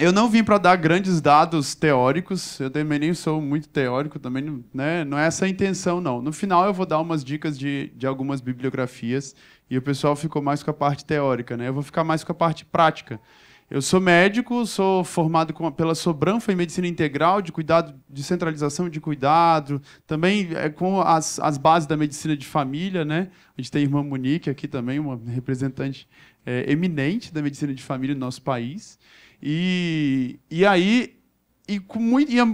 Eu não vim para dar grandes dados teóricos, eu também nem sou muito teórico, também né, não é essa a intenção, não. No final eu vou dar umas dicas de algumas bibliografias e o pessoal ficou mais com a parte teórica, né? Eu vou ficar mais com a parte prática. Eu sou médico, sou formado pela Sobranfa em Medicina Integral, de cuidado, de centralização de cuidado, também com as bases da medicina de família, né? A gente tem a irmã Monique aqui também, uma representante eminente da medicina de família no nosso país. E aí,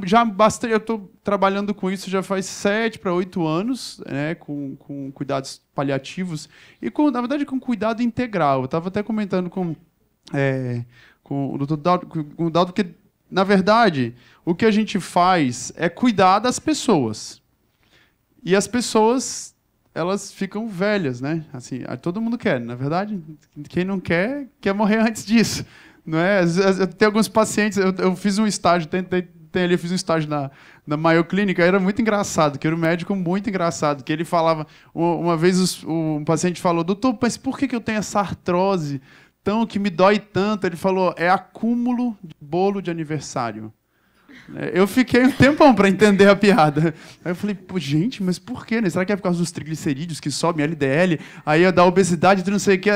já bastante, eu estou trabalhando com isso já faz 7 para 8 anos, né, com cuidados paliativos e, na verdade, com cuidado integral. Eu estava até comentando com o doutor Daldo, que, na verdade, o que a gente faz é cuidar das pessoas. E as pessoas, elas ficam velhas, né? Assim, todo mundo quer, na verdade. Quem não quer morrer antes disso. Não é? Tem alguns pacientes, eu fiz um estágio, eu fiz um estágio na Mayo Clinic, era muito engraçado, que era um médico muito engraçado, que ele falava, uma vez um paciente falou, doutor, mas por que eu tenho essa artrose que me dói tanto? Ele falou, é acúmulo de bolo de aniversário. Eu fiquei um tempão para entender a piada. Aí eu falei, pô, gente, mas por quê? Né? Será que é por causa dos triglicerídeos que sobem LDL? Aí da obesidade, não sei o quê.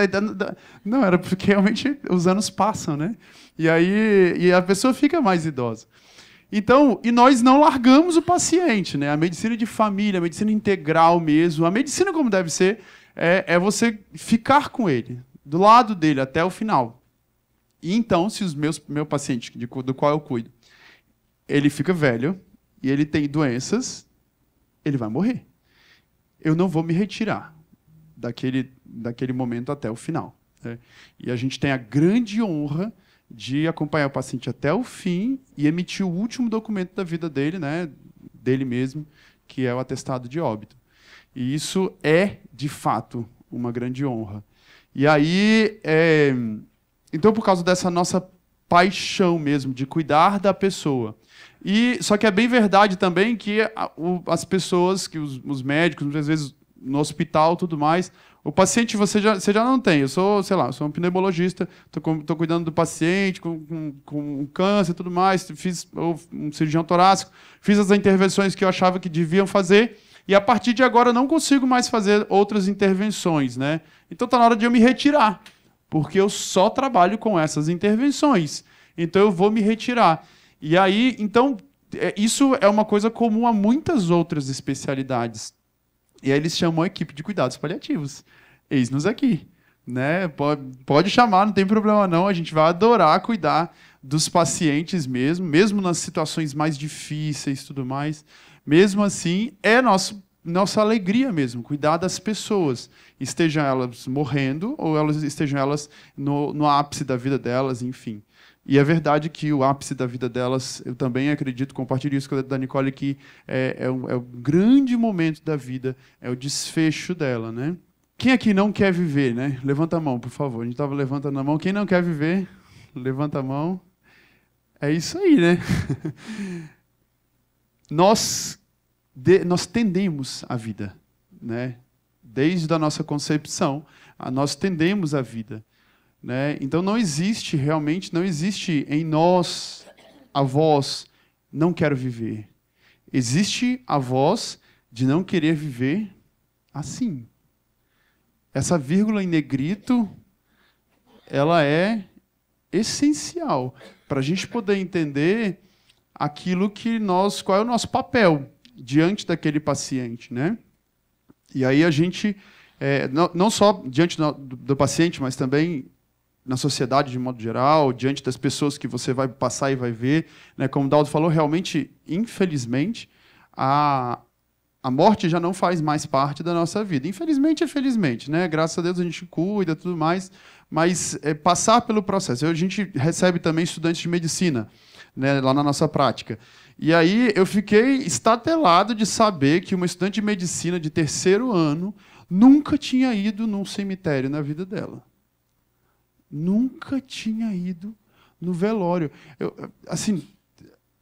Não, era porque realmente os anos passam, né? E a pessoa fica mais idosa. Então, e nós não largamos o paciente, né? A medicina de família, a medicina integral mesmo, a medicina como deve ser, é você ficar com ele, do lado dele até o final. E então, se meu paciente, do qual eu cuido, ele fica velho e ele tem doenças, ele vai morrer. Eu não vou me retirar daquele momento até o final, né? E a gente tem a grande honra de acompanhar o paciente até o fim e emitir o último documento da vida dele, né, dele mesmo, que é o atestado de óbito. E isso é, de fato, uma grande honra. E aí, então, por causa dessa nossa paixão mesmo de cuidar da pessoa. Só que é bem verdade também que as pessoas, que os médicos, muitas vezes no hospital, tudo mais, o paciente você já não tem. Eu sou, sei lá, sou um pneumologista, estou cuidando do paciente com câncer e tudo mais, fiz um cirurgião torácico, fiz as intervenções que eu achava que deviam fazer, e a partir de agora eu não consigo mais fazer outras intervenções, né? Então está na hora de eu me retirar, porque eu só trabalho com essas intervenções. Então eu vou me retirar. E aí, então, isso é uma coisa comum a muitas outras especialidades. E aí eles chamam a equipe de cuidados paliativos. Eis-nos aqui, né? Pode chamar, não tem problema não. A gente vai adorar cuidar dos pacientes mesmo nas situações mais difíceis e tudo mais. Mesmo assim, é nossa alegria mesmo, cuidar das pessoas. Estejam elas morrendo ou estejam elas no ápice da vida delas, enfim. E é verdade que o ápice da vida delas, eu também acredito, compartilho isso com a da Nicole, que é o grande momento da vida, é o desfecho dela, né? Quem aqui não quer viver, né? Levanta a mão, por favor. A gente estava levantando a mão. Quem não quer viver, levanta a mão. É isso aí, né? Nós tendemos a vida, né? Desde a nossa concepção, nós tendemos a vida. Né? Então não existe em nós a voz não quero viver. Existe a voz de não querer viver assim. Essa vírgula em negrito, ela é essencial para a gente poder entender qual é o nosso papel diante daquele paciente, né? E aí a gente, não só diante do paciente, mas também na sociedade de modo geral, diante das pessoas que você vai passar e vai ver, né? Como o Daldo falou, realmente, infelizmente, a morte já não faz mais parte da nossa vida. Infelizmente, felizmente, né? Graças a Deus a gente cuida, tudo mais, mas passar pelo processo. A gente recebe também estudantes de medicina, né? Lá na nossa prática. E aí eu fiquei estatelado de saber que uma estudante de medicina de 3º ano nunca tinha ido num cemitério na vida dela. Nunca tinha ido no velório. Assim,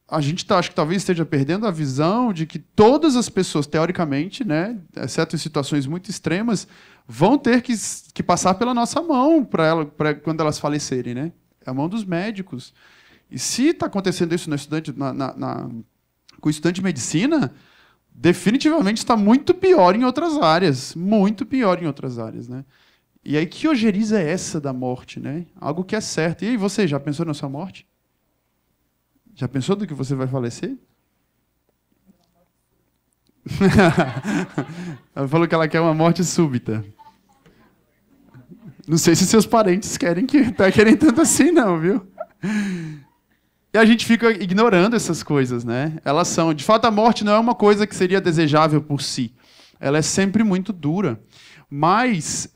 a gente acho que talvez esteja perdendo a visão de que todas as pessoas, teoricamente, né, exceto em situações muito extremas, vão ter que passar pela nossa mão quando elas falecerem, né? É a mão dos médicos. E se está acontecendo isso no estudante, com o estudante de medicina, definitivamente está muito pior em outras áreas. Muito pior em outras áreas, né? E aí, que ojeriza é essa da morte, né? Algo que é certo. E aí, você já pensou na sua morte? Já pensou do que você vai falecer? Ela falou que ela quer uma morte súbita. Não sei se seus parentes querem tanto assim, não, viu? E a gente fica ignorando essas coisas, né? Elas são... De fato, a morte não é uma coisa que seria desejável por si. Ela é sempre muito dura. Mas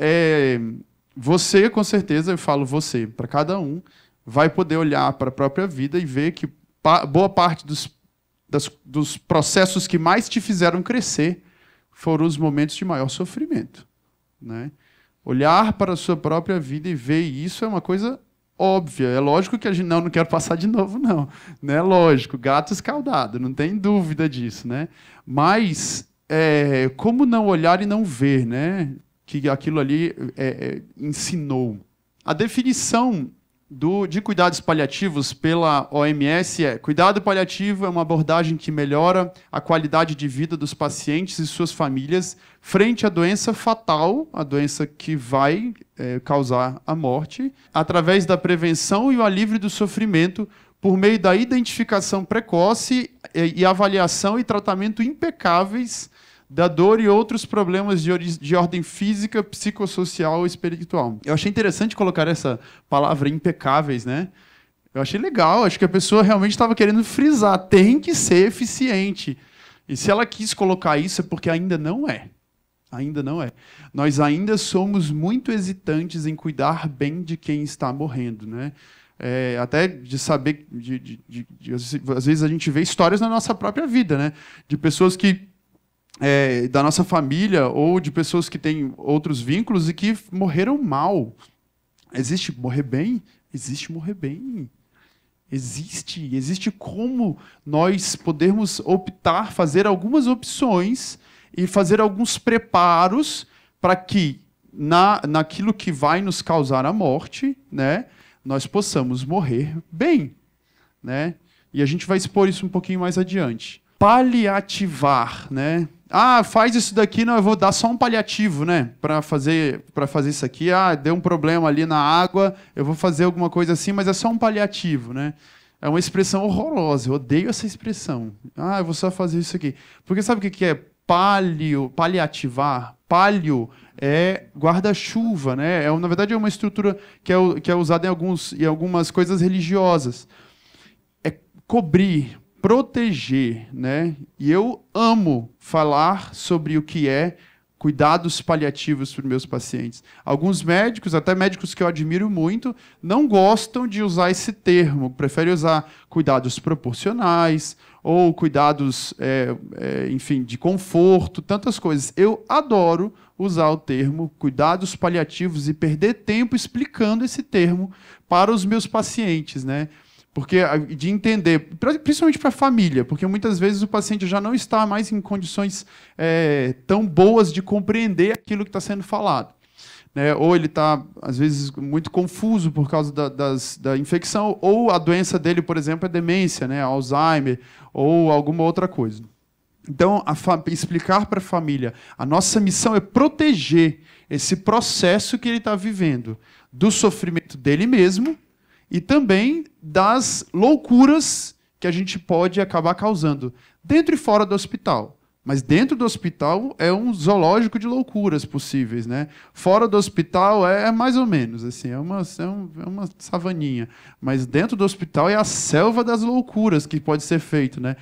você, com certeza, eu falo você, para cada um, vai poder olhar para a própria vida e ver que boa parte dos processos que mais te fizeram crescer foram os momentos de maior sofrimento, né? Olhar para a sua própria vida e ver isso é uma coisa óbvia. É lógico que a gente não quero passar de novo, não. É lógico, gato escaldado, não tem dúvida disso, né? Mas como não olhar e não ver, né? Que aquilo ali ensinou. A definição de cuidados paliativos pela OMS cuidado paliativo é uma abordagem que melhora a qualidade de vida dos pacientes e suas famílias frente à doença fatal, a doença que vai causar a morte, através da prevenção e o alívio do sofrimento por meio da identificação precoce e avaliação e tratamento impecáveis da dor e outros problemas de ordem física, psicossocial ou espiritual. Eu achei interessante colocar essa palavra impecáveis, né? Eu achei legal, acho que a pessoa realmente estava querendo frisar, tem que ser eficiente. E se ela quis colocar isso é porque ainda não é. Ainda não é. Nós ainda somos muito hesitantes em cuidar bem de quem está morrendo, né? Até de saber, às vezes a gente vê histórias na nossa própria vida, né? De pessoas que da nossa família ou de pessoas que têm outros vínculos e que morreram mal. Existe morrer bem? Existe morrer bem. Existe como nós podermos optar, fazer algumas opções e fazer alguns preparos para que, naquilo que vai nos causar a morte, né, nós possamos morrer bem, né? E a gente vai expor isso um pouquinho mais adiante. Paliativar, né? Faz isso daqui, não, eu vou dar só um paliativo, né? Para fazer isso aqui. Deu um problema ali na água, eu vou fazer alguma coisa assim, mas é só um paliativo, né? É uma expressão horrorosa, eu odeio essa expressão. Eu vou só fazer isso aqui. Porque sabe o que é paliativar? Palio é guarda-chuva, né? Na verdade, é uma estrutura que é usada em algumas coisas religiosas. É cobrir, proteger, né? E eu amo falar sobre o que é cuidados paliativos para os meus pacientes. Alguns médicos, até médicos que eu admiro muito, não gostam de usar esse termo, preferem usar cuidados proporcionais ou cuidados, enfim, de conforto, tantas coisas. Eu adoro usar o termo cuidados paliativos e perder tempo explicando esse termo para os meus pacientes, né? Porque de entender, principalmente para a família, porque muitas vezes o paciente já não está mais em condições tão boas de compreender aquilo que está sendo falado, né? Ou ele está, às vezes, muito confuso por causa da infecção, ou a doença dele, por exemplo, é demência, né? Alzheimer, ou alguma outra coisa. Então, explicar para a família, a nossa missão é proteger esse processo que ele está vivendo do sofrimento dele mesmo, e também das loucuras que a gente pode acabar causando, dentro e fora do hospital. Mas dentro do hospital é um zoológico de loucuras possíveis, né? Fora do hospital é mais ou menos, assim, é uma savaninha. Mas dentro do hospital é a selva das loucuras que pode ser feito, né?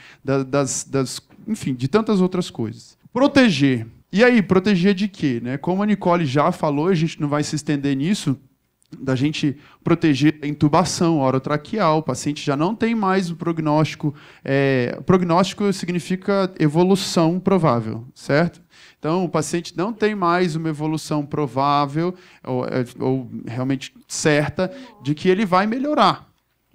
Enfim, de tantas outras coisas. Proteger. E aí, proteger de quê, né? Como a Nicole já falou, a gente não vai se estender nisso, da gente proteger a intubação orotraqueal. O paciente já não tem mais o prognóstico. Prognóstico significa evolução provável, certo? Então, o paciente não tem mais uma evolução provável ou realmente certa de que ele vai melhorar,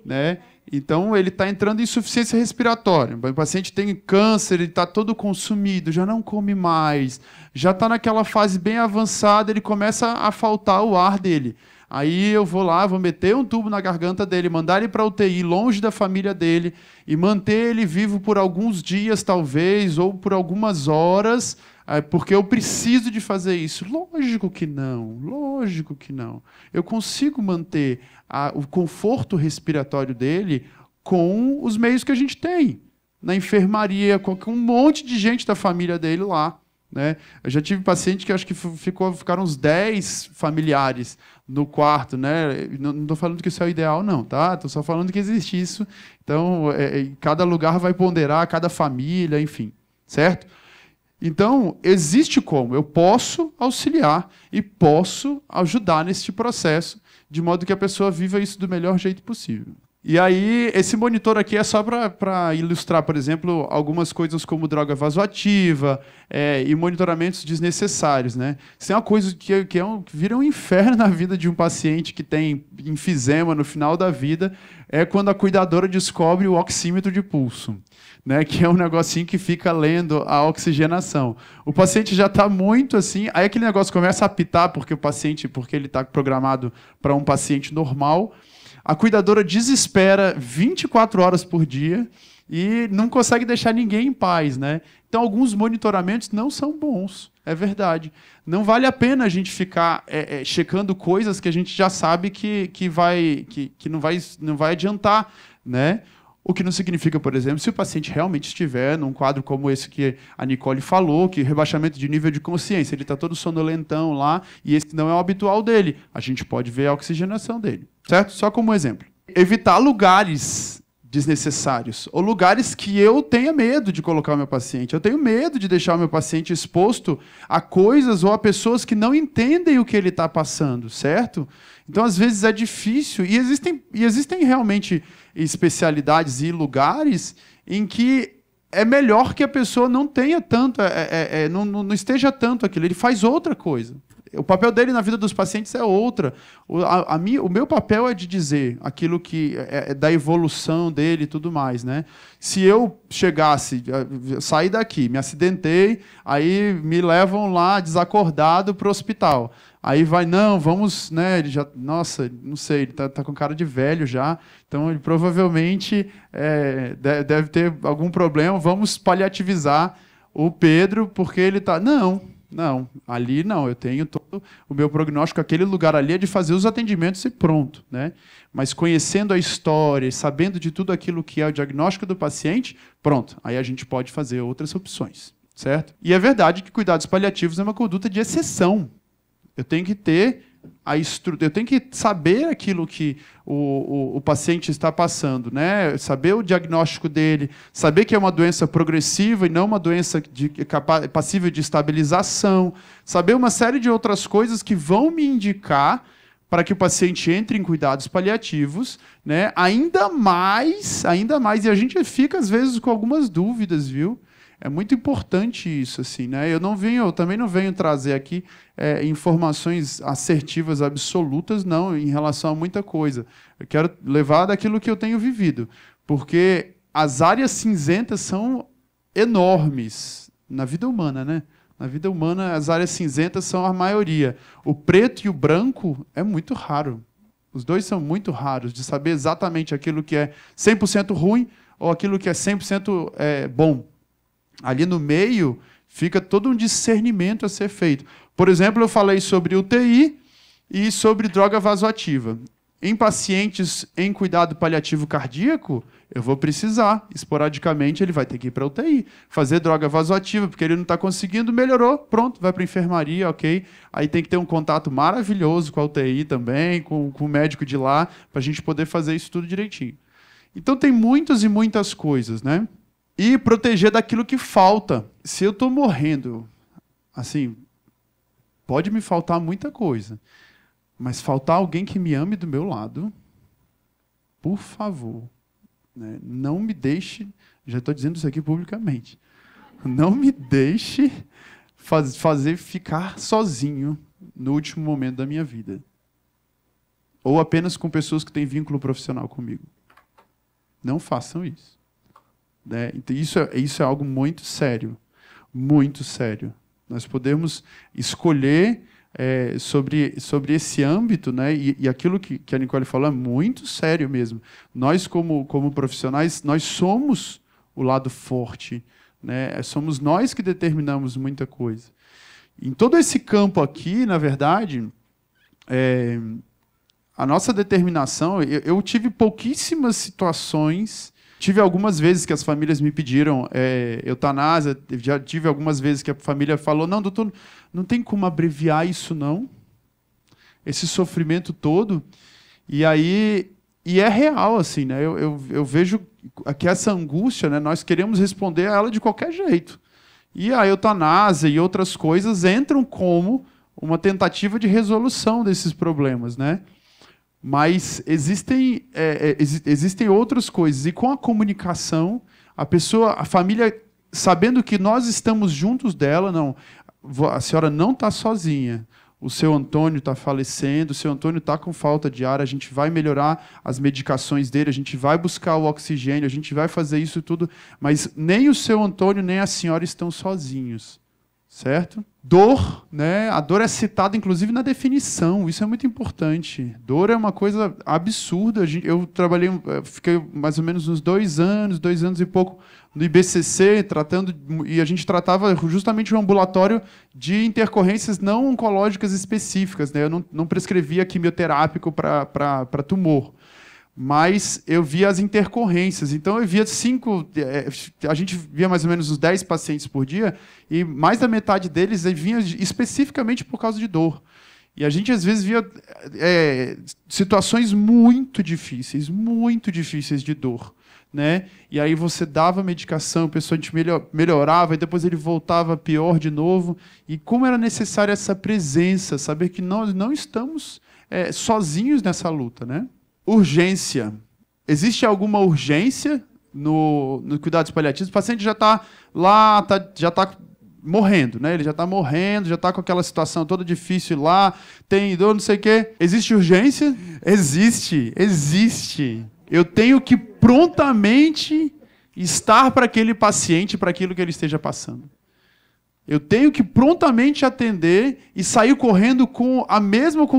né? Então, ele está entrando em insuficiência respiratória. O paciente tem câncer, ele está todo consumido, já não come mais, já está naquela fase bem avançada, ele começa a faltar o ar dele. Aí eu vou lá, vou meter um tubo na garganta dele, mandar ele para UTI, longe da família dele, e manter ele vivo por alguns dias, talvez, ou por algumas horas, porque eu preciso de fazer isso. Lógico que não, lógico que não. Eu consigo manter o conforto respiratório dele com os meios que a gente tem. Na enfermaria, com um monte de gente da família dele lá. Né? Eu já tive paciente que acho que ficaram uns 10 familiares no quarto. Né? Não estou falando que isso é o ideal, não. Tá? Estou só falando que existe isso. Então, cada lugar vai ponderar, cada família, enfim. Certo? Então, existe como. Eu posso auxiliar e posso ajudar neste processo, de modo que a pessoa viva isso do melhor jeito possível. E aí, esse monitor aqui é só para ilustrar, por exemplo, algumas coisas como droga vasoativa e monitoramentos desnecessários. Né? Isso é uma coisa que vira um inferno na vida de um paciente que tem enfisema no final da vida, é quando a cuidadora descobre o oxímetro de pulso. Né, que é um negocinho que fica lendo a oxigenação. O paciente já está muito assim, aí aquele negócio começa a apitar porque ele está programado para um paciente normal. A cuidadora desespera 24 horas por dia e não consegue deixar ninguém em paz, né? Então, alguns monitoramentos não são bons, é verdade. Não vale a pena a gente ficar checando coisas que a gente já sabe que não vai adiantar, né? O que não significa, por exemplo, se o paciente realmente estiver num quadro como esse que a Nicole falou, que rebaixamento de nível de consciência, ele está todo sonolentão lá, e esse não é o habitual dele. A gente pode ver a oxigenação dele, certo? Só como exemplo. Evitar lugares desnecessários, ou lugares que eu tenha medo de colocar o meu paciente. Eu tenho medo de deixar o meu paciente exposto a coisas ou a pessoas que não entendem o que ele está passando, certo? Então, às vezes, é difícil. E existem realmente especialidades e lugares em que é melhor que a pessoa não tenha tanto, não esteja tanto aquilo. Ele faz outra coisa. O papel dele na vida dos pacientes é outra. O meu papel é de dizer aquilo que é da evolução dele e tudo mais. Né? Se eu chegasse, saí daqui, me acidentei, aí me levam lá desacordado para o hospital. Aí vamos, né? Ele já, nossa, não sei, ele tá com cara de velho já, então ele provavelmente deve ter algum problema. Vamos paliativizar o Pedro porque ele tá. Não, ali não. Eu tenho todo o meu prognóstico, aquele lugar ali é de fazer os atendimentos e pronto, né? Mas conhecendo a história, sabendo de tudo aquilo que é o diagnóstico do paciente, pronto. Aí a gente pode fazer outras opções, certo? E é verdade que cuidados paliativos é uma conduta de exceção. Eu tenho que ter eu tenho que saber aquilo que o paciente está passando, né? Saber o diagnóstico dele, saber que é uma doença progressiva e não uma doença passível de estabilização, saber uma série de outras coisas que vão me indicar para que o paciente entre em cuidados paliativos, né? Ainda mais, e a gente fica às vezes com algumas dúvidas, viu? É muito importante isso, assim, né? Eu também não venho trazer aqui informações assertivas absolutas, não, em relação a muita coisa. Eu quero levar daquilo que eu tenho vivido, porque as áreas cinzentas são enormes na vida humana, né? Na vida humana, as áreas cinzentas são a maioria. O preto e o branco é muito raro. Os dois são muito raros, de saber exatamente aquilo que é 100% ruim ou aquilo que é 100% bom. Ali no meio fica todo um discernimento a ser feito. Por exemplo, eu falei sobre UTI e sobre droga vasoativa. Em pacientes em cuidado paliativo cardíaco, eu vou precisar, esporadicamente, ele vai ter que ir para a UTI, fazer droga vasoativa, porque ele não está conseguindo, melhorou, pronto, vai para a enfermaria, ok. Aí tem que ter um contato maravilhoso com a UTI também, com o médico de lá, para a gente poder fazer isso tudo direitinho. Então tem muitas e muitas coisas, né? E proteger daquilo que falta. Se eu estou morrendo, assim, pode me faltar muita coisa, mas faltar alguém que me ame do meu lado, por favor, né? Não me deixe, já estou dizendo isso aqui publicamente, não me deixe fazer ficar sozinho no último momento da minha vida. Ou apenas com pessoas que têm vínculo profissional comigo. Não façam isso. Né? Então, isso é algo muito sério. Muito sério. Nós podemos escolher sobre esse âmbito, né? E aquilo que a Nicole falou é muito sério mesmo. Nós, como profissionais, nós somos o lado forte, né? Somos nós que determinamos muita coisa. Em todo esse campo aqui, na verdade, a nossa determinação... Eu tive pouquíssimas situações... Tive algumas vezes que as famílias me pediram eutanásia, já tive algumas vezes que a família falou, não, doutor, não tem como abreviar isso, não. Esse sofrimento todo. E é real, assim, né? Eu vejo que essa angústia, né, nós queremos responder a ela de qualquer jeito. E a eutanásia e outras coisas entram como uma tentativa de resolução desses problemas, né? Mas existem outras coisas. E com a comunicação, a família, sabendo que nós estamos juntos dela, não, a senhora não está sozinha. O seu Antônio está falecendo, o seu Antônio está com falta de ar, a gente vai melhorar as medicações dele, a gente vai buscar o oxigênio, a gente vai fazer isso tudo, mas nem o seu Antônio nem a senhora estão sozinhos. Certo? Dor, né? A dor é citada, inclusive, na definição. Isso é muito importante. Dor é uma coisa absurda. Eu fiquei mais ou menos uns 2 anos e pouco, no IBCC, e a gente tratava justamente um ambulatório de intercorrências não oncológicas específicas, né? Eu não prescrevia quimioterápico para tumor. Mas eu via as intercorrências. Então, eu via 5... a gente via mais ou menos uns 10 pacientes por dia, e mais da metade deles vinha especificamente por causa de dor. E a gente, às vezes, via situações muito difíceis de dor. Né? E aí você dava medicação, a pessoa melhorava, e depois ele voltava pior de novo. E como era necessária essa presença, saber que nós não estamos sozinhos nessa luta, né? Urgência. Existe alguma urgência no cuidados paliativos? O paciente já está lá, já está morrendo, né? Ele já está morrendo, já está com aquela situação toda difícil lá, tem dor, não sei o quê. Existe urgência? Existe. Eu tenho que prontamente estar para aquele paciente, para aquilo que ele esteja passando. Eu tenho que prontamente atender e sair correndo com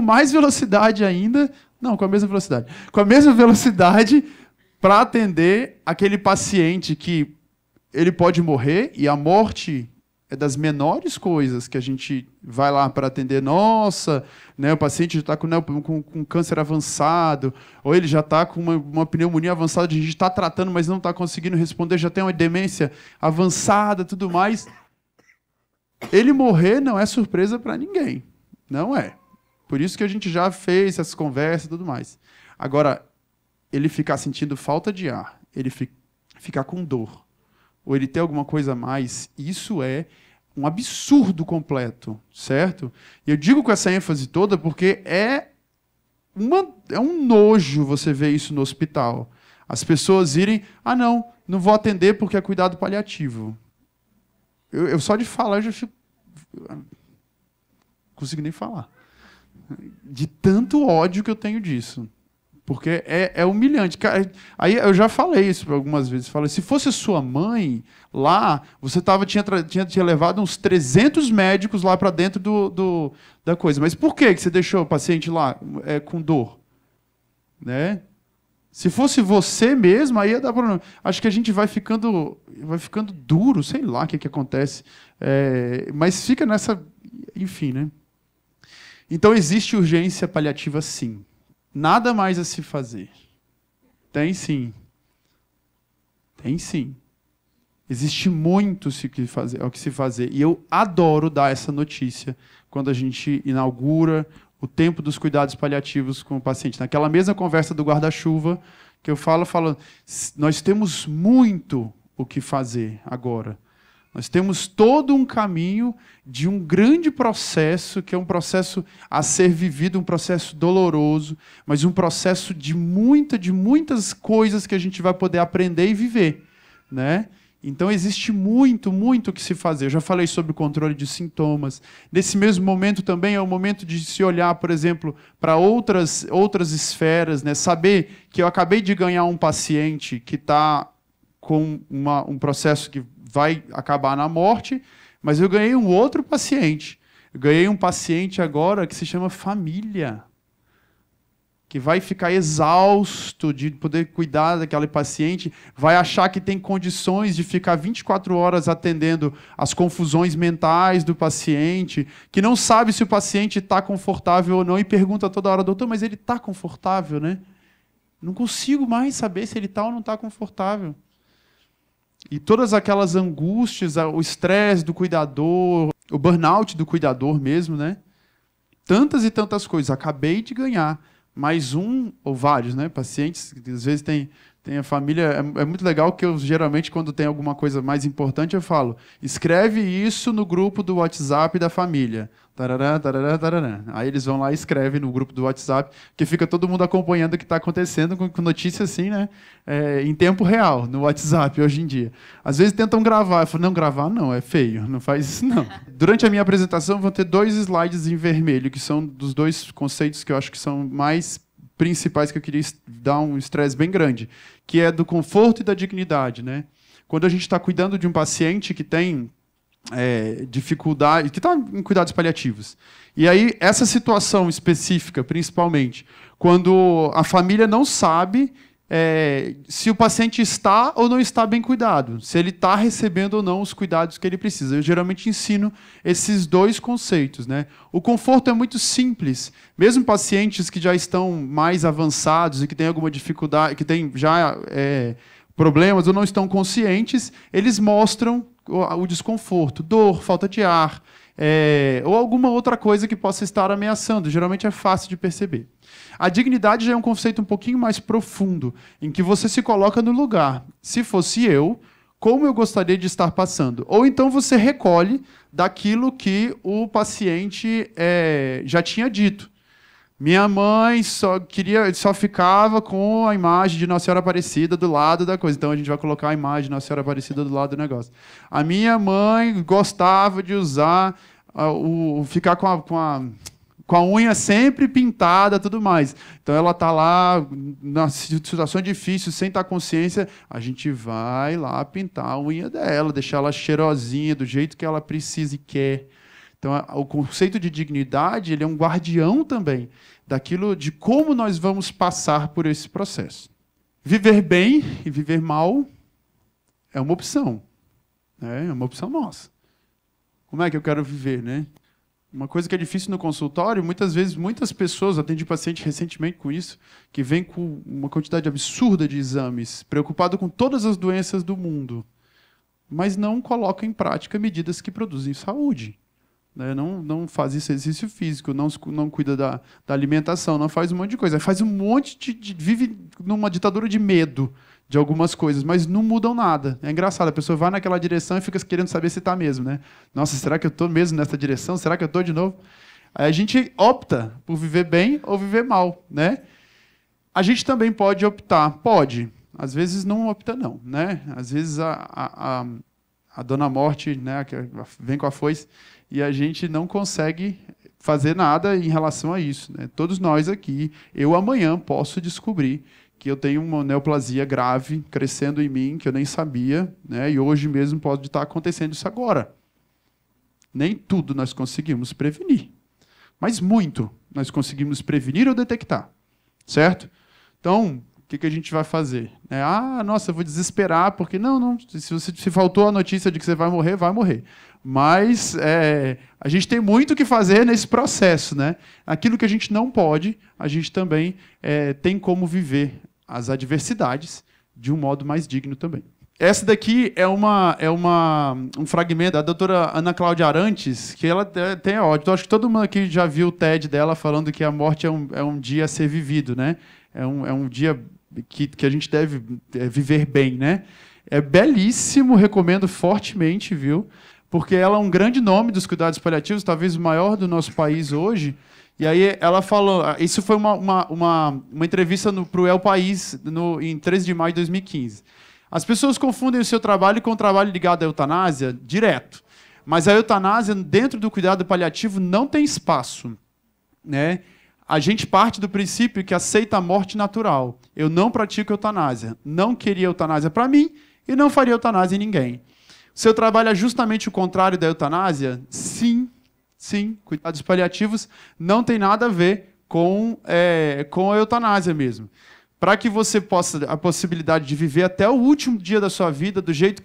mais velocidade ainda. Não, com a mesma velocidade. Com a mesma velocidade para atender aquele paciente que ele pode morrer, e a morte é das menores coisas que a gente vai lá para atender. Nossa, né, o paciente já está com câncer avançado, ou ele já está com uma pneumonia avançada, a gente está tratando, mas não está conseguindo responder, já tem uma demência avançada, tudo mais. Ele morrer não é surpresa para ninguém. Não é. Por isso que a gente já fez essas conversas e tudo mais. Agora, ele ficar sentindo falta de ar, ele ficar com dor, ou ele ter alguma coisa a mais, isso é um absurdo completo, certo? E eu digo com essa ênfase toda porque é um nojo você ver isso no hospital. As pessoas irem, não vou atender porque é cuidado paliativo. Eu só de falar, eu já fico... Não consigo nem falar. De tanto ódio que eu tenho disso. Porque é humilhante. Aí eu já falei isso algumas vezes. Falei, se fosse sua mãe lá, você tinha levado uns 300 médicos lá para dentro da coisa. Mas por que você deixou o paciente lá com dor? Né? Se fosse você mesmo, aí ia dar problema. Acho que a gente vai ficando duro, sei lá o que acontece. Mas fica nessa... Enfim, né? Então, existe urgência paliativa, sim. Nada mais a se fazer. Tem, sim. Tem, sim. Existe muito o que se fazer. E eu adoro dar essa notícia quando a gente inaugura o tempo dos cuidados paliativos com o paciente. Naquela mesma conversa do guarda-chuva, que eu falo, nós temos muito o que fazer agora. Nós temos todo um caminho de um grande processo, que é um processo a ser vivido, um processo doloroso, mas um processo de muitas coisas que a gente vai poder aprender e viver, né? Então, existe muito o que se fazer. Eu já falei sobre o controle de sintomas. Nesse mesmo momento também é o momento de se olhar, por exemplo, para outras esferas, né? Saber que eu acabei de ganhar um paciente que está com um processo que vai acabar na morte, mas eu ganhei um outro paciente. Eu ganhei um paciente agora que se chama família, que vai ficar exausto de poder cuidar daquela paciente, vai achar que tem condições de ficar 24 horas atendendo as confusões mentais do paciente, que não sabe se o paciente está confortável ou não e pergunta toda hora, doutor, mas ele está confortável, né? Não consigo mais saber se ele está ou não está confortável. E todas aquelas angústias, o estresse do cuidador, o burnout do cuidador mesmo, né? Tantas e tantas coisas. Acabei de ganhar mais um ou vários, né? Pacientes que às vezes tem a família. É muito legal que eu geralmente, quando tem alguma coisa mais importante, eu falo: escreve isso no grupo do WhatsApp da família. Tarará, tarará, tarará. Aí eles vão lá e escrevem no grupo do WhatsApp, que fica todo mundo acompanhando o que está acontecendo, com notícia assim, né? Em tempo real, no WhatsApp, hoje em dia. Às vezes tentam gravar. Eu falo, não, gravar não, é feio, não faz isso não. Durante a minha apresentação vão ter 2 slides em vermelho, que são dos 2 conceitos que eu acho que são mais principais, que eu queria dar um estresse bem grande, que é do conforto e da dignidade, né? Quando a gente está cuidando de um paciente que tem dificuldade, que está em cuidados paliativos. E aí, essa situação específica, principalmente, quando a família não sabe se o paciente está ou não está bem cuidado, se ele está recebendo ou não os cuidados que ele precisa. Eu geralmente ensino esses 2 conceitos, né? O conforto é muito simples. Mesmo pacientes que já estão mais avançados e que têm alguma dificuldade, que têm já problemas ou não estão conscientes, eles mostram o desconforto, dor, falta de ar, ou alguma outra coisa que possa estar ameaçando. Geralmente é fácil de perceber. A dignidade já é um conceito um pouquinho mais profundo, em que você se coloca no lugar. Se fosse eu, como eu gostaria de estar passando? Ou então você recolhe daquilo que o paciente já tinha dito. Minha mãe só ficava com a imagem de Nossa Senhora Aparecida do lado da coisa. Então a gente vai colocar a imagem de Nossa Senhora Aparecida do lado do negócio. A minha mãe gostava de usar ficar com a unha sempre pintada, tudo mais. Então ela está lá na situação difícil, sem estar consciência, a gente vai lá pintar a unha dela, deixar ela cheirosinha do jeito que ela precisa e quer. Então, o conceito de dignidade, ele é um guardião também daquilo, de como nós vamos passar por esse processo. Viver bem e viver mal é uma opção, né? É uma opção nossa. Como é que eu quero viver, né? Uma coisa que é difícil no consultório, muitas vezes, muitas pessoas, atendi paciente recentemente com isso, que vem com uma quantidade absurda de exames, preocupado com todas as doenças do mundo, mas não colocam em prática medidas que produzem saúde. Não faz exercício físico, não cuida da alimentação, não faz um monte de coisa. Faz um monte vive numa ditadura de medo de algumas coisas, mas não mudam nada. É engraçado, a pessoa vai naquela direção e fica querendo saber se está mesmo, né? Nossa, será que eu estou mesmo nessa direção? Será que eu estou de novo? Aí a gente opta por viver bem ou viver mal, né? A gente também pode optar, pode. Às vezes não opta não, né? Às vezes a Dona Morte, né, que vem com a foice, e a gente não consegue fazer nada em relação a isso, né? Todos nós aqui, eu amanhã posso descobrir que eu tenho uma neoplasia grave crescendo em mim, que eu nem sabia, né? E hoje mesmo pode estar acontecendo isso agora. Nem tudo nós conseguimos prevenir, mas muito nós conseguimos prevenir ou detectar, certo? Então, o que a gente vai fazer? Nossa, eu vou desesperar, porque se faltou a notícia de que você vai morrer, vai morrer. Mas a gente tem muito o que fazer nesse processo, né? Aquilo que a gente não pode, a gente também tem como viver as adversidades de um modo mais digno também. Essa daqui é um fragmento da doutora Ana Cláudia Arantes, que ela tem ódio. Eu acho que todo mundo aqui já viu o TED dela falando que a morte é um dia a ser vivido, né? É um dia que a gente deve viver bem, né? É belíssimo, recomendo fortemente, viu? Porque ela é um grande nome dos cuidados paliativos, talvez o maior do nosso país hoje. E aí ela falou, isso foi uma entrevista para o El País em 13 de maio de 2015. As pessoas confundem o seu trabalho com o trabalho ligado à eutanásia direto. Mas a eutanásia, dentro do cuidado paliativo, não tem espaço, né? A gente parte do princípio que aceita a morte natural. Eu não pratico eutanásia. Não queria eutanásia para mim e não faria eutanásia em ninguém. O seu trabalho é justamente o contrário da eutanásia? Sim, Sim, cuidados paliativos não tem nada a ver com a eutanásia mesmo. Para que você possa a possibilidade de viver até o último dia da sua vida do jeito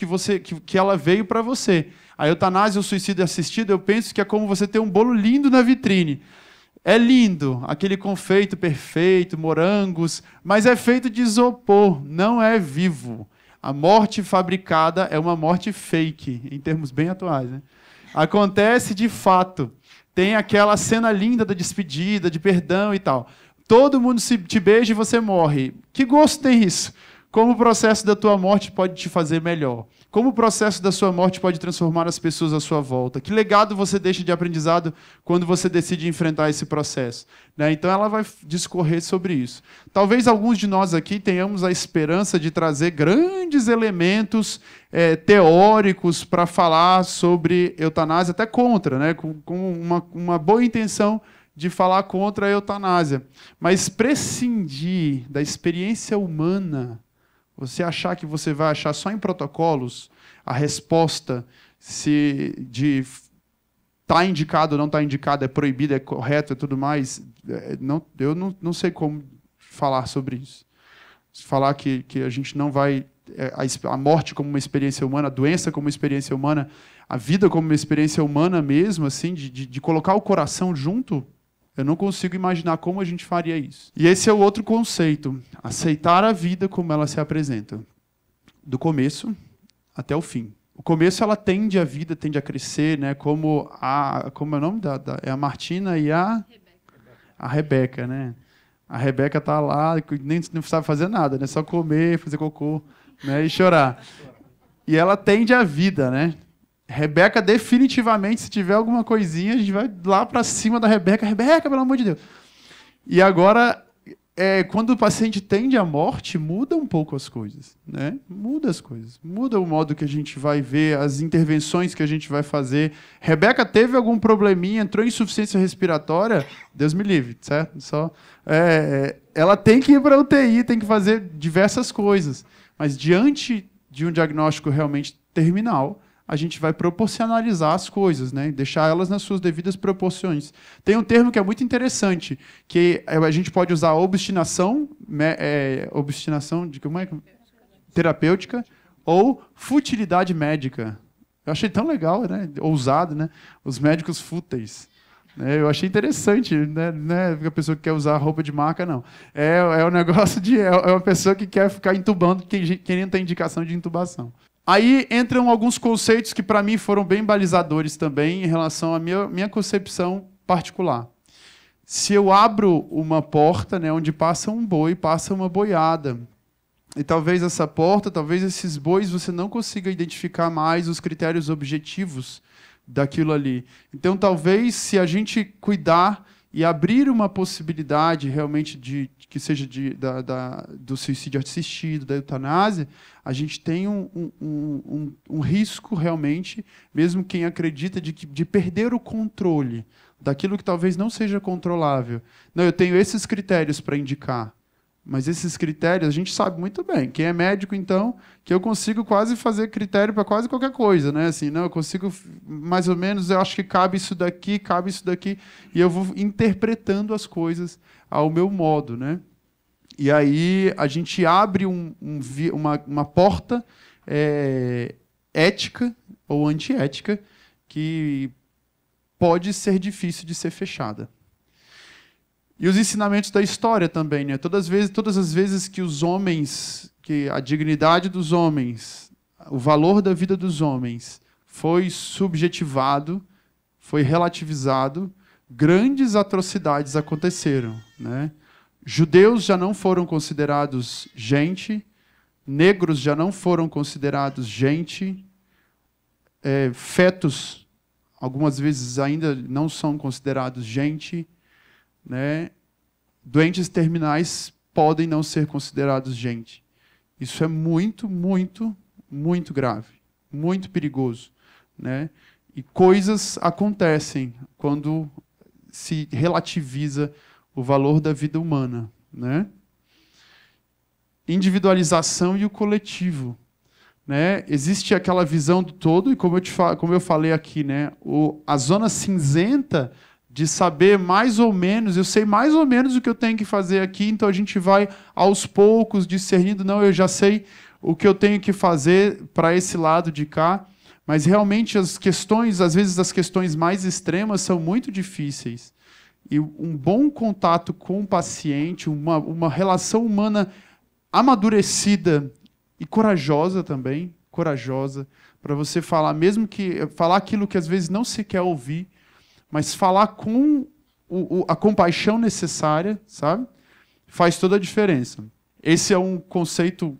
que ela veio para você. A eutanásia, o suicídio assistido, eu penso que é como você ter um bolo lindo na vitrine. É lindo, aquele confeito perfeito, morangos, mas é feito de isopor, não é vivo. A morte fabricada é uma morte fake, em termos bem atuais, né? Acontece de fato. Tem aquela cena linda da despedida, de perdão e tal. Todo mundo te beija e você morre. Que gosto tem isso? Como o processo da tua morte pode te fazer melhor? Como o processo da sua morte pode transformar as pessoas à sua volta? Que legado você deixa de aprendizado quando você decide enfrentar esse processo? Né? Então ela vai discorrer sobre isso. Talvez alguns de nós aqui tenhamos a esperança de trazer grandes elementos teóricos para falar sobre eutanásia, até contra, né? com uma boa intenção de falar contra a eutanásia. Mas prescindir da experiência humana, você achar que você vai achar só em protocolos a resposta se de está indicado ou não está indicado, é proibido, é correto e tudo mais, eu não sei como falar sobre isso. Falar que a gente não vai... a morte como uma experiência humana, a doença como uma experiência humana, a vida como uma experiência humana mesmo, assim, de colocar o coração junto, eu não consigo imaginar como a gente faria isso. E esse é o outro conceito, aceitar a vida como ela se apresenta, do começo até o fim. O começo ela tende a vida, tende a crescer, né? Como é o nome é a Martina e a Rebeca, né? A Rebeca tá lá, nem não sabe fazer nada, né? Só comer, fazer cocô, né? E chorar. E ela tende a vida, né? Rebeca, definitivamente, se tiver alguma coisinha, a gente vai lá para cima da Rebeca. Rebeca, pelo amor de Deus. E agora, quando o paciente tende à morte, muda um pouco as coisas, né? Muda as coisas. Muda o modo que a gente vai ver, as intervenções que a gente vai fazer. Rebeca teve algum probleminha, entrou em insuficiência respiratória, Deus me livre, certo? Ela tem que ir para a UTI, tem que fazer diversas coisas. Mas diante de um diagnóstico realmente terminal, a gente vai proporcionalizar as coisas, né? Deixar elas nas suas devidas proporções. Tem um termo que é muito interessante, que a gente pode usar obstinação, obstinação de como é? Terapêutica, ou futilidade médica. Eu achei tão legal, né? Ousado, né? Os médicos fúteis. Eu achei interessante, né? Não é a pessoa que quer usar roupa de marca, não. É um negócio é uma pessoa que quer ficar entubando quem não tem indicação de intubação. Aí entram alguns conceitos que, para mim, foram bem balizadores também em relação à minha concepção particular. Se eu abro uma porta, né, onde passa um boi, passa uma boiada. E talvez essa porta, talvez esses bois, você não consiga identificar mais os critérios objetivos daquilo ali. Então, talvez, se a gente cuidar e abrir uma possibilidade realmente que seja do suicídio assistido, da eutanásia, a gente tem um risco realmente, mesmo quem acredita, de perder o controle daquilo que talvez não seja controlável. Não, eu tenho esses critérios para indicar, mas esses critérios a gente sabe muito bem. Quem é médico, então, que eu consigo quase fazer critério para quase qualquer coisa, né? Assim, não, eu consigo mais ou menos, eu acho que cabe isso daqui, e eu vou interpretando as coisas ao meu modo, né? E aí a gente abre uma porta ética ou antiética que pode ser difícil de ser fechada. E os ensinamentos da história também, né? Todas as vezes que os homens, que a dignidade dos homens, o valor da vida dos homens foi subjetivado, foi relativizado, grandes atrocidades aconteceram, né? Judeus já não foram considerados gente, negros já não foram considerados gente, fetos, algumas vezes ainda não são considerados gente, né? Doentes terminais podem não ser considerados gente. Isso é muito, muito, muito grave, muito perigoso, né? E coisas acontecem quando se relativiza o valor da vida humana, né? Individualização e o coletivo. né? Existe aquela visão do todo, e como eu falei aqui, né? A zona cinzenta de saber mais ou menos, eu sei mais ou menos o que eu tenho que fazer aqui, então a gente vai aos poucos discernindo, não, eu já sei o que eu tenho que fazer para esse lado de cá, mas realmente as questões, às vezes as questões mais extremas são muito difíceis. E um bom contato com o paciente, uma relação humana amadurecida e corajosa também, corajosa, para você falar, mesmo que falar aquilo que às vezes não se quer ouvir, mas falar com a compaixão necessária, sabe? Faz toda a diferença. Esse é um conceito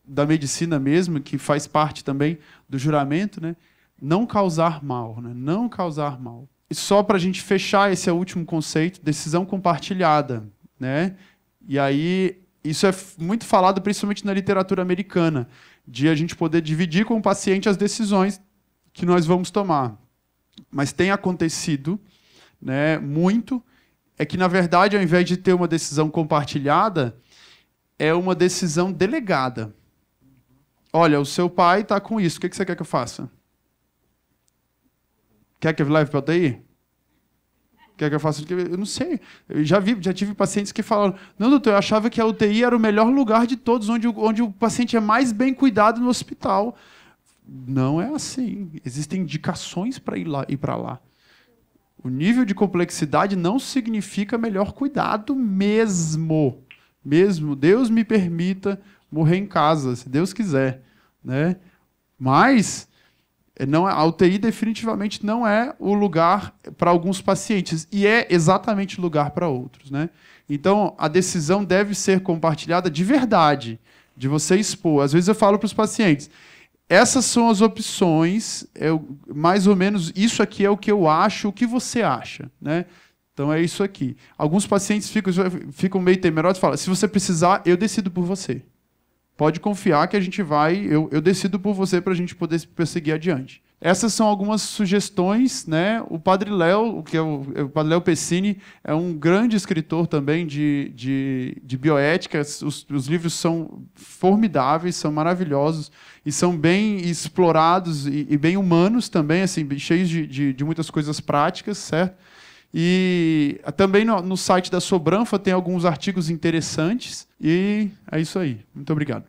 da medicina mesmo, que faz parte também do juramento, né? Não causar mal, né? Não causar mal. E só para a gente fechar, esse é o último conceito, decisão compartilhada, né? E aí, isso é muito falado principalmente na literatura americana, de a gente poder dividir com o paciente as decisões que nós vamos tomar. Mas tem acontecido, né, muito, é que, na verdade, ao invés de ter uma decisão compartilhada, é uma decisão delegada. Olha, o seu pai está com isso, o que você quer que eu faça? Quer que eu leve para a UTI? Quer que eu faça? Eu não sei. Eu já tive pacientes que falaram, não, doutor, eu achava que a UTI era o melhor lugar de todos, onde o paciente é mais bem cuidado no hospital. Não é assim. Existem indicações para ir para lá. O nível de complexidade não significa melhor cuidado mesmo. Mesmo. Deus me permita morrer em casa, se Deus quiser, né? Mas não, a UTI definitivamente não é o lugar para alguns pacientes, e é exatamente o lugar para outros, né? Então, a decisão deve ser compartilhada de verdade, de você expor. Às vezes eu falo para os pacientes, essas são as opções, mais ou menos isso aqui é o que eu acho, o que você acha, né? Então é isso aqui. Alguns pacientes ficam meio temerosos e falam, se você precisar, eu decido por você. Pode confiar que a gente vai, eu decido por você para a gente poder perseguir adiante. Essas são algumas sugestões, né? O Padre Léo, o Padre Léo Pessini, é um grande escritor também de bioética. Os livros são formidáveis, são maravilhosos e são bem explorados e bem humanos também, assim, cheios de muitas coisas práticas, certo? E também no site da Sobranfa tem alguns artigos interessantes. E é isso aí. Muito obrigado.